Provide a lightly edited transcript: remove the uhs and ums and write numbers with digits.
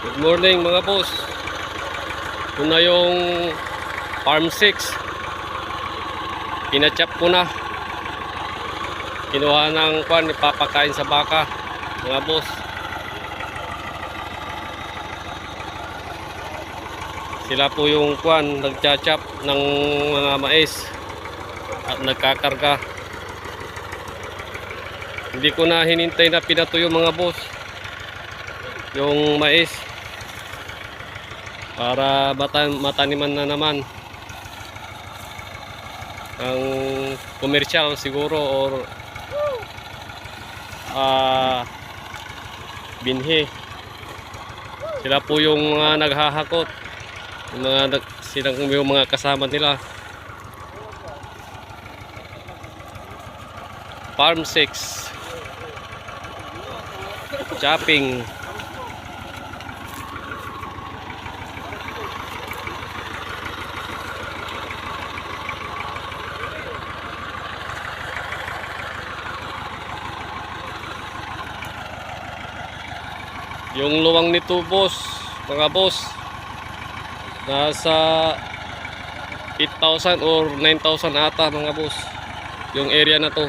Good morning mga boss. Ito na yung farm 6. Pinachap ko na. Kinuha ng kwan, ipapakain sa baka mga boss. Sila po yung kwan, nagchachap ng mga mais at nagkakarga. Hindi ko na hinintay na pinatuyo mga boss yung mais para mataniman na naman ang komersyal siguro or binhi. Sila po yung mga naghahakot, yung mga kasama nila. Farm 6 chopping. Yung luwang nito boss, mga boss, nasa 8,000 or 9,000 ata mga boss yung area na to.